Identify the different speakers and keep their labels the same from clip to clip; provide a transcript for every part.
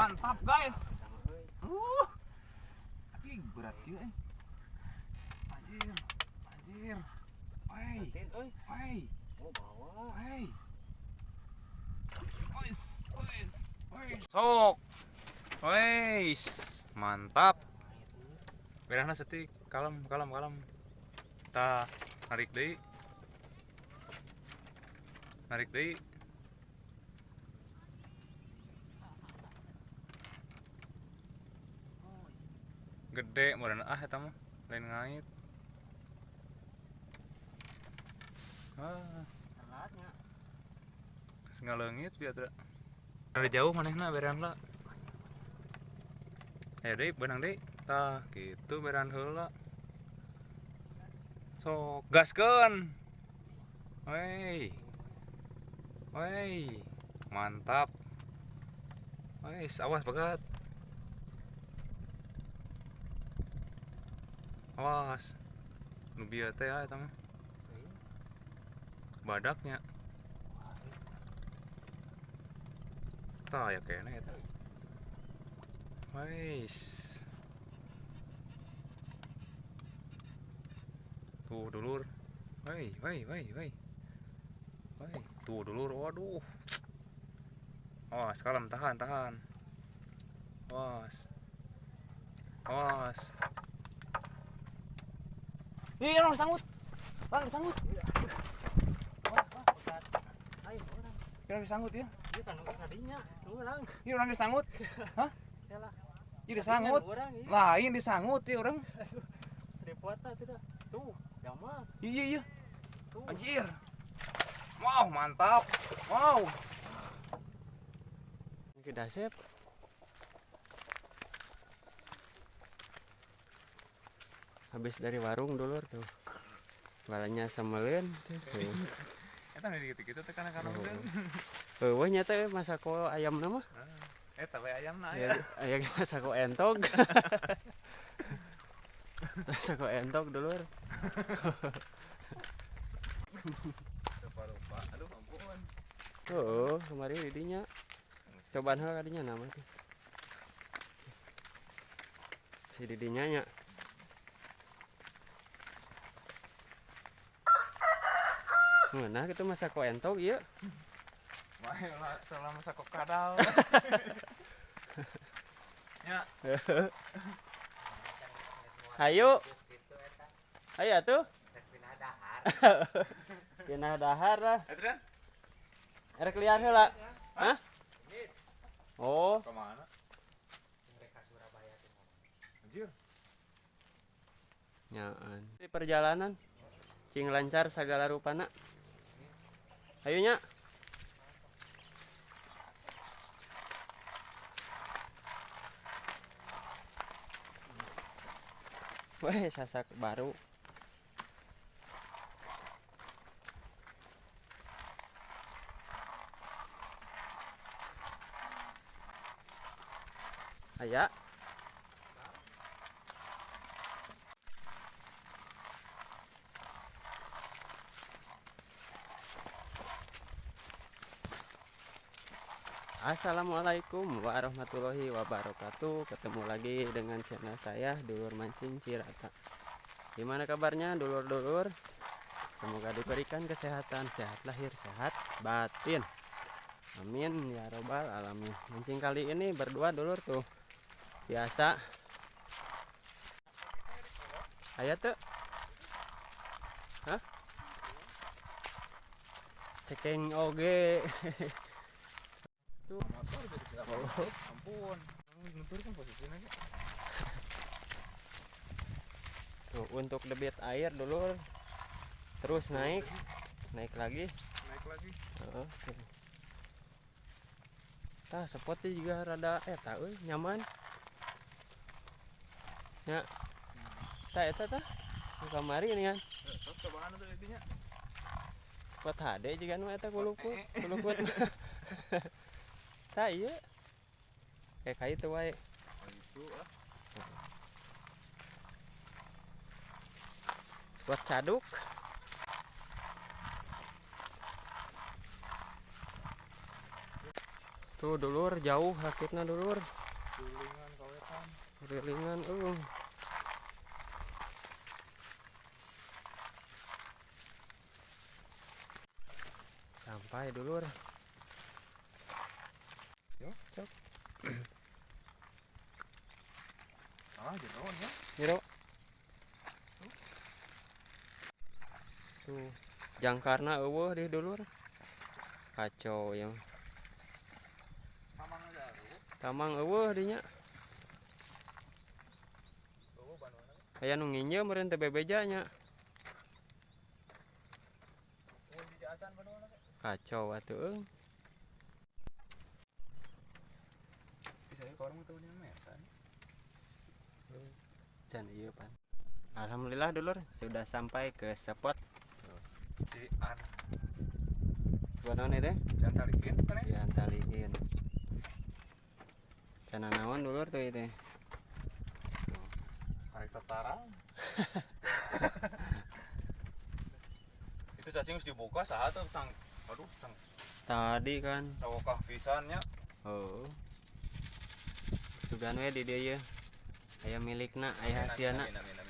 Speaker 1: mantap guys. Ih, berat juga anjir. Woi.
Speaker 2: Oh, bawa.
Speaker 1: Sok. Wes, mantap. Berana setik, kalem. Kita narik deui. Gede modern eta mah lain ngait.
Speaker 2: Telatnya.
Speaker 1: Geus ngaleungit biar teh. Dari jauh manehna berean lah. Deui beunang deui. Tah kitu berean heula. Sok gaskeun. Woi. Mantap. Wes, awas bagat. Awas. Nu bieu teh eta mah. Badaknya. Tah ya kene eta. Wes. Tuh dulur. Woi. Tuh dulur, waduh. Awas, kalem, tahan. Awas. Ih, orang disangkut.
Speaker 2: Ayo orang.
Speaker 1: Orang disangkut ya.
Speaker 2: Ieu kan kadinya, urang.
Speaker 1: Ih, orang disangkut. Hah?
Speaker 2: Yalah.
Speaker 1: Ih, disangkut.
Speaker 2: Iya.
Speaker 1: Lain disangkut ya orang.
Speaker 2: Repot tidak. Tuh, jamal.
Speaker 1: Iya.
Speaker 2: Tuh.
Speaker 1: Anjir. Wow, mantap. Wow.
Speaker 2: Kita sip. Habis dari warung dulur tuh. Balanya semeleun tuh.
Speaker 1: Eta mah gitu-gitu teh kana meureun.
Speaker 2: Eueuh nya teh masako ayamna mah.
Speaker 1: Eta we ayamna aya.
Speaker 2: Aya masako entog. Masako entog dulur.
Speaker 1: Rupa-rupa. Aduh ampun.
Speaker 2: Oh, kemarin di dinya. Cobaan heula kadinya nama teh. Si didinya nya. Nah, kita masako entog ieu.
Speaker 1: Wae lah selama sakok kadal. Ya.
Speaker 2: Hayu. Hayu atuh. Pindah dahar lah.
Speaker 1: Adrian,
Speaker 2: Erek liar heula. Hah? Oh,
Speaker 1: ke mana? Anjir.
Speaker 2: nyaan. Di perjalanan cing lancar sagala rupana. Hayu nya. Weh, sasak baru. Aya. Assalamualaikum warahmatullahi wabarakatuh. Ketemu lagi dengan channel saya Dulur Mancing Cirata. Gimana kabarnya dulur-dulur? Semoga diberikan kesehatan, sehat lahir, sehat batin. Amin ya robbal alamin. Mancing kali ini berdua dulur tuh. Biasa. Aya tuh. Hah? Cekeng oge.
Speaker 1: Motor jadi siapa? Ampun. Nuturkan posisinya ge.
Speaker 2: Tuh, untuk debit air dulur terus naik lagi. Heeh. Tah spotnya juga rada eta euy nyaman. Ya. Tah eta tah. Kamari ini kan.
Speaker 1: Sok cobaan tuh intinya.
Speaker 2: Spot HD juga nu eta kulukut. Tah ieu. Kayak kitu wae.
Speaker 1: Oh gitu ah.
Speaker 2: Spot caduk. Tuh dulur jauh rakitna dulur.
Speaker 1: Gulingan kawetan.
Speaker 2: Rilingan sampai dulur.
Speaker 1: Yo, cok. Jeroan ya.
Speaker 2: Jero. Tuh jangkarna eueuh di dulur. Kacau ya.
Speaker 1: Mamang aja.
Speaker 2: Tamang eueuh dinya. Aya nu nginjeu meureun teh bebeja nya. Kacau atuh.
Speaker 1: Bisa ya orang tahu dia metan.
Speaker 2: Can ieu pan. Alhamdulillah dulur sudah sampai ke spot.
Speaker 1: Cian.
Speaker 2: Spot naon teh?
Speaker 1: Jantalikin kan ya?
Speaker 2: Cian taliin. Cana naon dulur tuh itu?
Speaker 1: Hari tetarang. Itu cacing harus dibuka saat tuh tang. Aduh, tang.
Speaker 2: Tadi kan.
Speaker 1: Sawokah pisannya.
Speaker 2: Oh. Sugan we di dieu ye. Aya milikna, aya hasiana.
Speaker 1: Amin.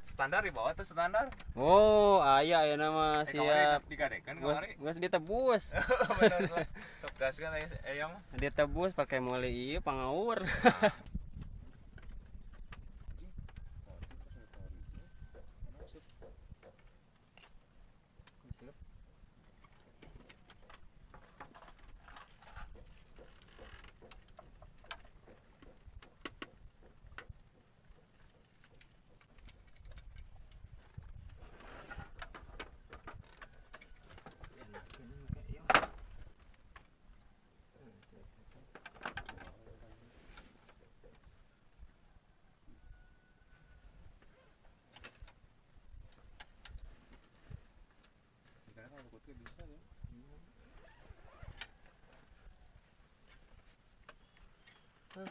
Speaker 1: Standar di bawah tuh standar.
Speaker 2: Oh, aya nama siap.
Speaker 1: Digadekan kamari.
Speaker 2: Geus ditebus.
Speaker 1: Bener lah. Sok gas kan aya mah.
Speaker 2: Ditebus pakai moli ieu pangaur.
Speaker 1: Bisa ya.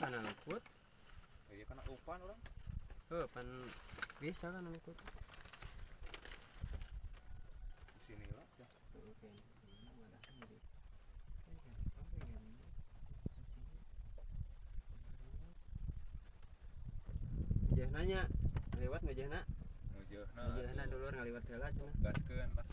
Speaker 2: Kana luput.
Speaker 1: Ya kana upan orang.
Speaker 2: Pan bisa kan luput.
Speaker 1: Sini lah.
Speaker 2: Nanya lewat ngejahna.
Speaker 1: Ngejahna.
Speaker 2: Ngejahna dulur ngaliwat heula cenah.
Speaker 1: Gaskeun lah.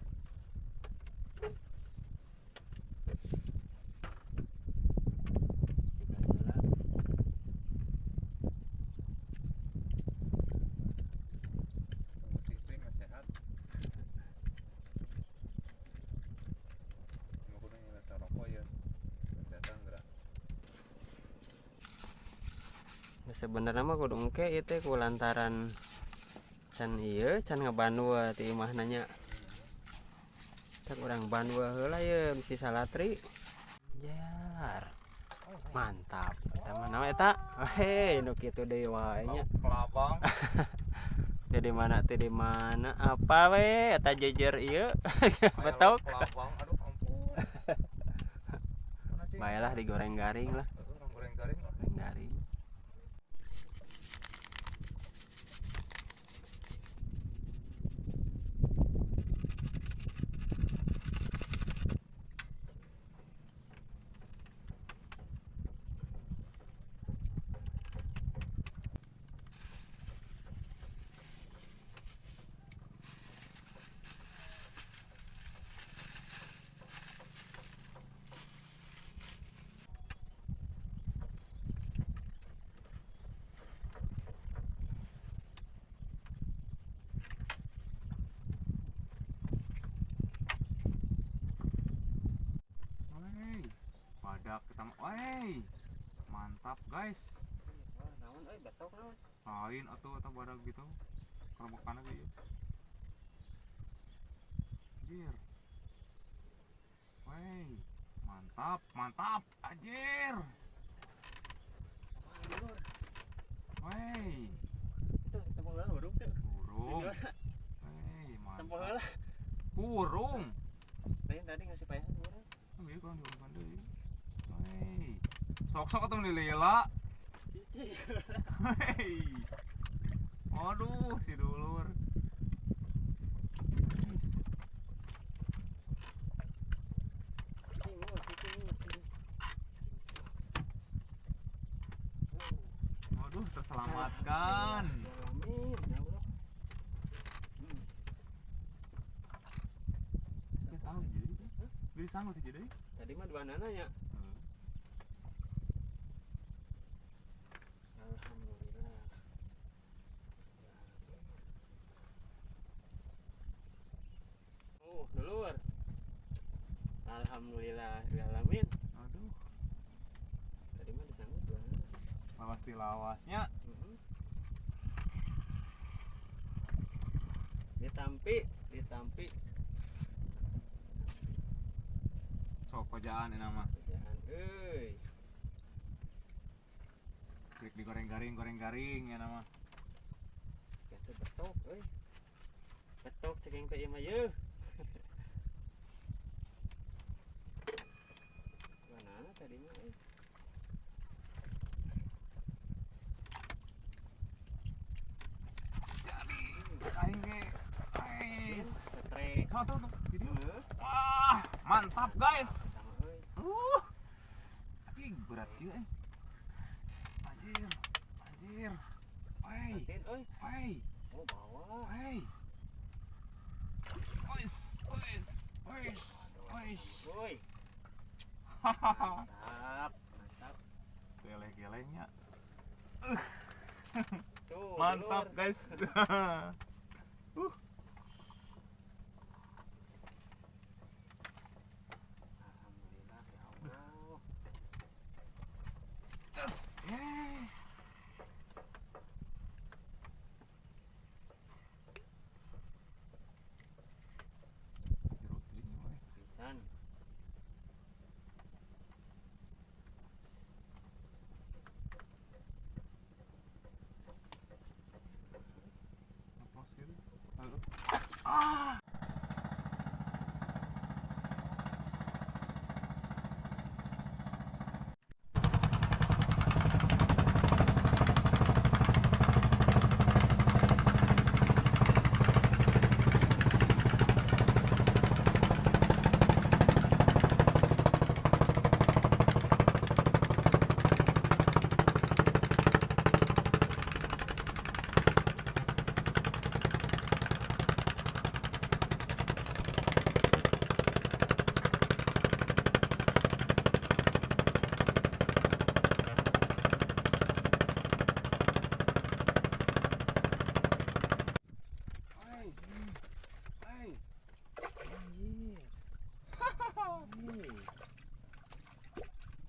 Speaker 2: Sebenarnya mah kudu engke ieu teh kulantaran can ieu can ngabanua ti imah nanya. Cak urang bandua heula ye bisi salatri. Jar. Mantap. Eta mah naon eta? Hei, nu kitu deui wae nya.
Speaker 1: Kelabang.
Speaker 2: Jadi mana teh di mana? Apa we eta jejer ieu? Betok.
Speaker 1: Kelabang, aduh ampun.
Speaker 2: Baiklah digoreng garing lah.
Speaker 1: Goreng garing.
Speaker 2: Goreng garing.
Speaker 1: Badak kita mantap guys.
Speaker 2: Naon euy betok naon?
Speaker 1: Lain atuh eta badak gitu. Kerobokan ge ieu. Anjir. Mantap anjir.
Speaker 2: Tuh tempo heula burung teh.
Speaker 1: Burung. Mantap.
Speaker 2: Tempo heula.
Speaker 1: Burung.
Speaker 2: Tadi ngasih payahan burung.
Speaker 1: Ieu kan diurang deui. Sok-sok atuh nilila. Aduh, si dulur. selamatkan.
Speaker 2: Amin, ya Allah.
Speaker 1: Geus anu jadi sih. Geus anu teh jadi.
Speaker 2: Tadi mah dua nana ya. Alhamdulillah. Dulur. Alhamdulillah, alamin.
Speaker 1: Aduh,
Speaker 2: Tadi mah disangkut dua nana.
Speaker 1: lawas di lawasnya.
Speaker 2: Ditampi.
Speaker 1: Sok kojaan ini mah.
Speaker 2: Kerjaan, euy.
Speaker 1: Sik digoreng-garing ya nama.
Speaker 2: Kata betok, euy. Betok ceking teh ieu mah yeuh. Mana tadi mah euy.
Speaker 1: Aing ge. Ais.
Speaker 2: Setrek.
Speaker 1: Tuh. Jadi.
Speaker 2: Geus.
Speaker 1: Wah, mantap guys.
Speaker 2: Sama euy.
Speaker 1: Ih, berat kieu Anjir. Woi.
Speaker 2: Matiin euy. Oh, bawa.
Speaker 1: Woi. Ois.
Speaker 2: Euy.
Speaker 1: Hahaha.
Speaker 2: Mantap.
Speaker 1: Geleng-gelengnya.
Speaker 2: Tuh,
Speaker 1: Mantap
Speaker 2: dulur.
Speaker 1: guys.
Speaker 2: Alhamdulillah ya Allah.
Speaker 1: Cus. Yeay.
Speaker 2: Pisan.
Speaker 1: Lepas gitu. Halo. Ah.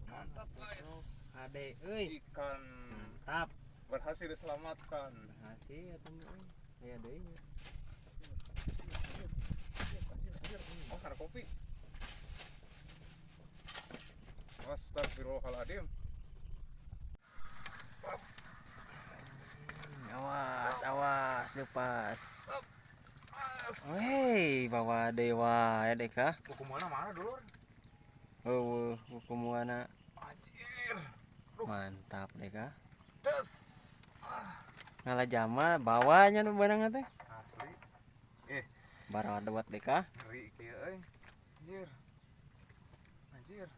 Speaker 1: Mantap guys.
Speaker 2: Ade euy.
Speaker 1: Ikan
Speaker 2: Mantap.
Speaker 1: berhasil diselamatkan.
Speaker 2: Berhasil atuh mah euy. Aya deui.
Speaker 1: Oh, ada kopi. Astagfirullahaladzim.
Speaker 2: Awas lepas. Weh, bawa dewa ya dek kah?
Speaker 1: Hukumannya mana dulu?
Speaker 2: Hukumanna
Speaker 1: Anjir.
Speaker 2: mantap dek kah?
Speaker 1: Des.
Speaker 2: Ngalah jama bawanya nu barang teh.
Speaker 1: Asli.
Speaker 2: Barang dewat dek kah?
Speaker 1: Ngeri kieu euy. Anjir.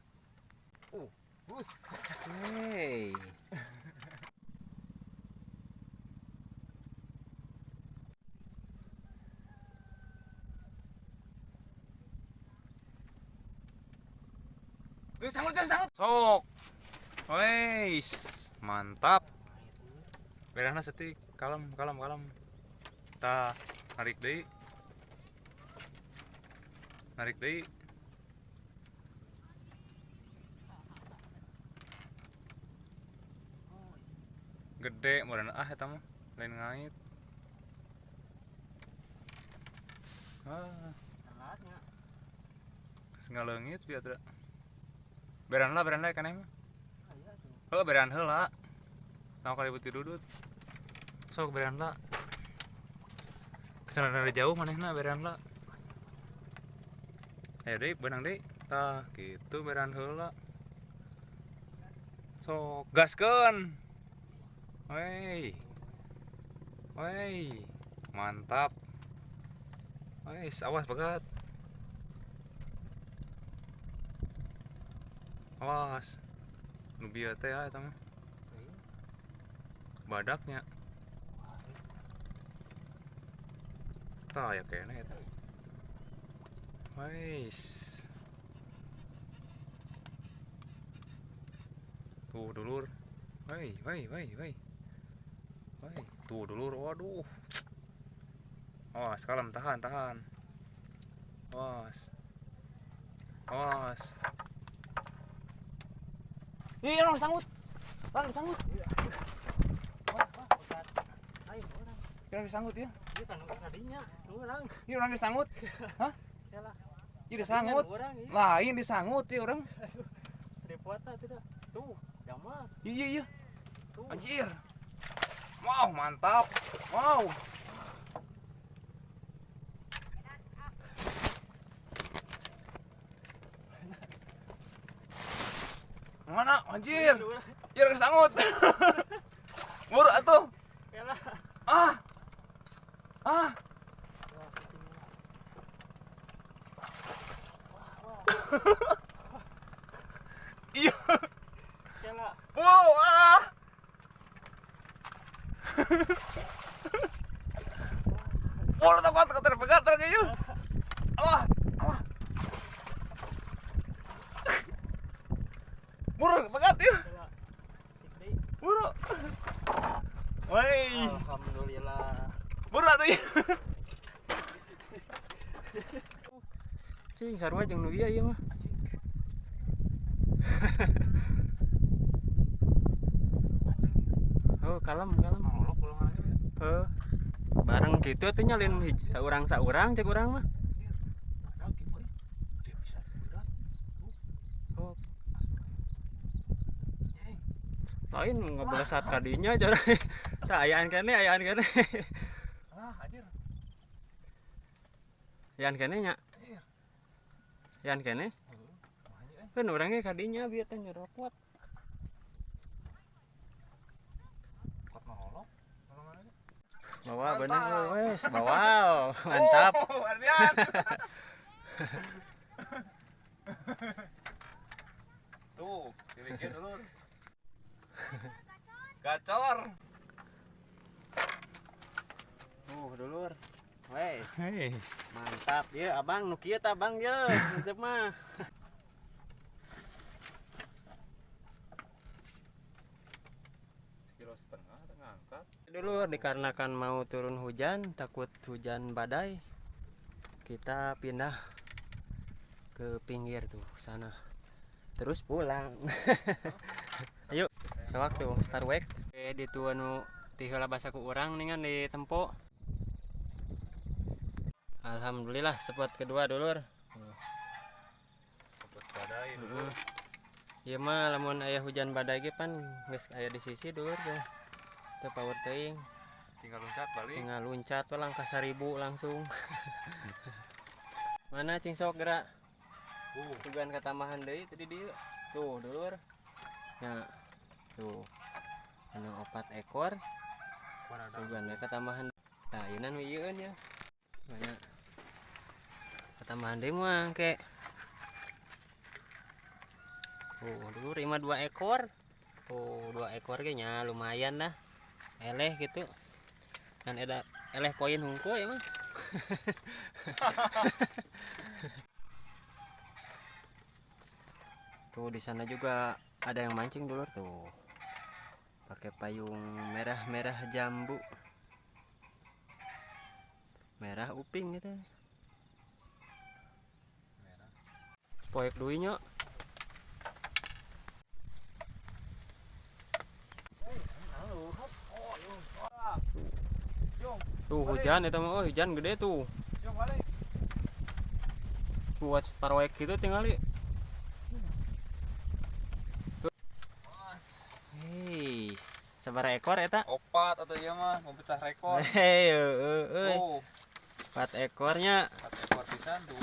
Speaker 1: Bus.
Speaker 2: Hey.
Speaker 1: Sangkut. Sok. Weis, mantap. Berana setik, kalem. Tah, narik deui. Gede modern eta mah, lain ngait.
Speaker 2: Alatnya.
Speaker 1: Geus ngaleungit biar teu. Beran lah keneh mah. Heuh beran heula. Naon kali beuti dudut. Sok beran lah. Kesana dari jauh manehna beran lah. Ayo deui beunang deui. Tah kitu beran heula. Sok gaskeun. Wey. Mantap. Weis, awas bagat. Awas. Nu bieu teh eta mah. badaknya. Tah ya kayaknya eta. Wais. Tuh dulur. Woi. Tuh dulur, waduh. Awas, kalem, tahan. Awas. Ih, orang disangkut. Orang disangkut ya.
Speaker 2: Ieu kan tadinya urang.
Speaker 1: Iya orang disangkut. Hah?
Speaker 2: Yalah.
Speaker 1: Iya disangkut. Lain disangkut ya orang.
Speaker 2: Repot tidak. Tuh, jamal.
Speaker 1: Iya.
Speaker 2: Tuh.
Speaker 1: Anjir. Wow, mantap. Wow. Mana anjir? Ya orang disangkut. Mur atuh.
Speaker 2: Yalah.
Speaker 1: Ah. Iya.
Speaker 2: Yalah.
Speaker 1: Wow, Bola takut keter-pegat kayu. Allah. Mur, pegat ya.
Speaker 2: Yalah. Tikdi.
Speaker 1: Mur. Woi.
Speaker 2: Alhamdulillah.
Speaker 1: Mur atuh ya.
Speaker 2: Cing sarua jeung nu ieu ieu mah. Oh, kalem. Heuh. Bareng gitu teh nyalin saurang cek urang mah. Oh. Lain ngobrol saat kadinya cara. Tah ayaan kene.
Speaker 1: Anjir.
Speaker 2: Ayaan kene nya. Ayaan kene. Kan orangnya kadinya biar teh nyerokot. Bawa bener wes, bawa. Mantap.
Speaker 1: Oh, artian. Tuh, dilikin dulu. Gacor.
Speaker 2: Dulur. Wes,
Speaker 1: Hei.
Speaker 2: mantap. Ye, abang nu kieu tah abang ye, resep mah.
Speaker 1: Sekilo setengah ngangkat.
Speaker 2: Dulu dikarenakan mau turun hujan, takut hujan badai, kita pindah ke pinggir tuh sana, terus pulang. Ayo, sewaktu Starwek. Di tuan nu tiheula basa ku urang ningan di tempo. Alhamdulillah spot kedua dulur.
Speaker 1: Obat badai dulu.
Speaker 2: Ieu mah lamun aya hujan badai ge pan geus aya di sisi dulur ge. Teu power teuing.
Speaker 1: Tinggal loncat balik.
Speaker 2: Tinggal loncat we langkah 1000 langsung. Mana cing sok gerak? Tujuan ketambahan deui tadi dieu. Tuh dulur. Nya. Tuh. Anu 4 ekor. Tujuan ketambahan. Tah ieunan we ieueun ya. Banyak. Ketambahan deui mah ke. Dulu 2 ekor. 2 ekor ge nya lumayan dah. Eleh gitu. Dan ada eleh poin hungkul ya mah. Tuh di sana juga ada yang mancing dulu tuh. Pakai payung merah jambu. Merah uping gitu. Poek duinya. Tuh hujan itu mah, hujan gede tuh. Buat paroek gitu tinggal li. Hei, sabaraha ekor eta?
Speaker 1: 4 atau iya mah mau pecah rekor.
Speaker 2: Hei, 4 ekornya.
Speaker 1: 4 ekor pisan tuh.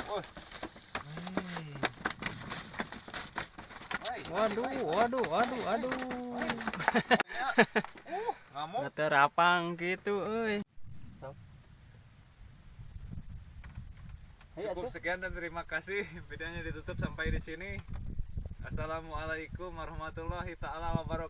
Speaker 2: Waduh.
Speaker 1: Ngamuk.
Speaker 2: Terapang gitu, euy.
Speaker 1: Cukup sekian dan terima kasih. Videonya ditutup sampai di sini. Assalamualaikum warahmatullahi taala wabarakatuh.